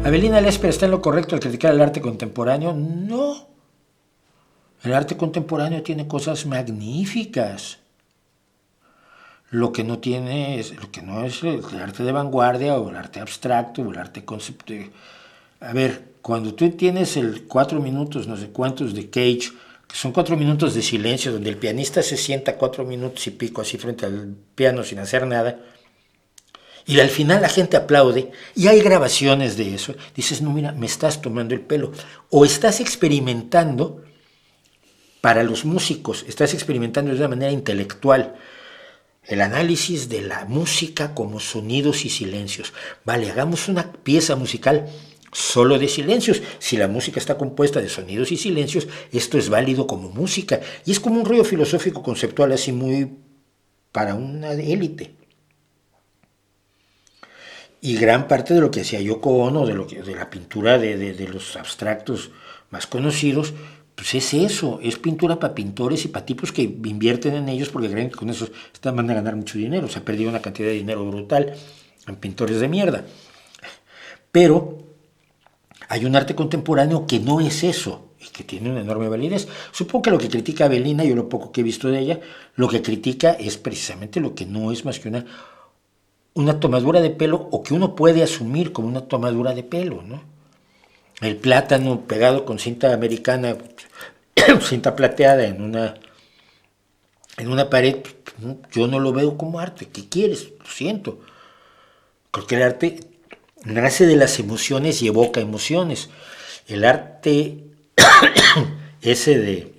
¿Avelina Lesper está en lo correcto al criticar el arte contemporáneo? No. El arte contemporáneo tiene cosas magníficas. Lo que no tiene es, lo que no es el arte de vanguardia o el arte abstracto o el arte conceptual. A ver, cuando tú tienes el 4 minutos, no sé cuántos, de Cage, que son 4 minutos de silencio, donde el pianista se sienta 4 minutos y pico así frente al piano sin hacer nada, y al final la gente aplaude, y hay grabaciones de eso, dices, no, mira, me estás tomando el pelo, o estás experimentando para los músicos, estás experimentando de una manera intelectual, el análisis de la música como sonidos y silencios. Vale, hagamos una pieza musical solo de silencios. Si la música está compuesta de sonidos y silencios, esto es válido como música. Y es como un rollo filosófico conceptual así muy para una élite. Y gran parte de lo que hacía Yoko Ono, de la pintura de los abstractos más conocidos, pues es eso, es pintura para pintores y para tipos que invierten en ellos porque creen que con eso van a ganar mucho dinero. Se ha perdido una cantidad de dinero brutal en pintores de mierda. Pero hay un arte contemporáneo que no es eso y que tiene una enorme validez. Supongo que lo que critica Avelina, yo lo poco que he visto de ella, lo que critica es precisamente lo que no es más que una tomadura de pelo, o que uno puede asumir como una tomadura de pelo, ¿no? El plátano pegado con cinta americana, cinta plateada en una pared, yo no lo veo como arte. ¿Qué quieres? Lo siento. Creo que el arte nace de las emociones y evoca emociones. El arte ese de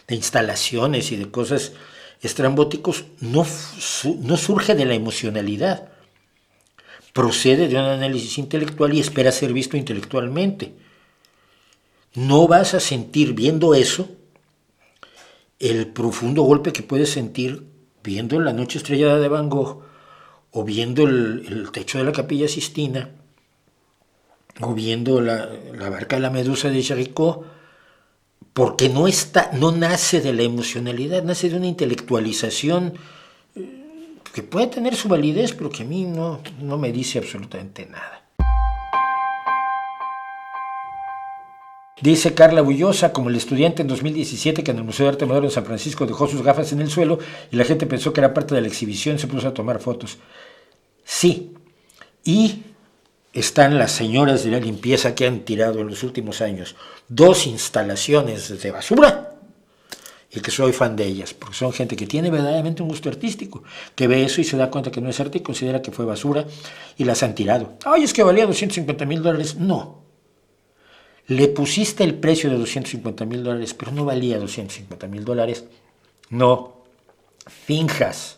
instalaciones y de cosas estrambóticos no surge de la emocionalidad. Procede de un análisis intelectual y espera ser visto intelectualmente. No vas a sentir viendo eso el profundo golpe que puedes sentir viendo La Noche Estrellada de Van Gogh, o viendo el techo de la Capilla Sistina, o viendo la barca de la Medusa de Géricault, porque no nace de la emocionalidad, nace de una intelectualización que puede tener su validez, pero que a mí no me dice absolutamente nada. Dice Carla Bullosa, como el estudiante en 2017 que en el Museo de Arte Moderno en San Francisco dejó sus gafas en el suelo y la gente pensó que era parte de la exhibición y se puso a tomar fotos. Sí, y están las señoras de la limpieza que han tirado en los últimos años 2 instalaciones de basura, y que soy fan de ellas, porque son gente que tiene verdaderamente un gusto artístico, que ve eso y se da cuenta que no es arte y considera que fue basura y las han tirado. Ay, es que valía $250,000. No. Le pusiste el precio de $250,000, pero no valía $250,000. No finjas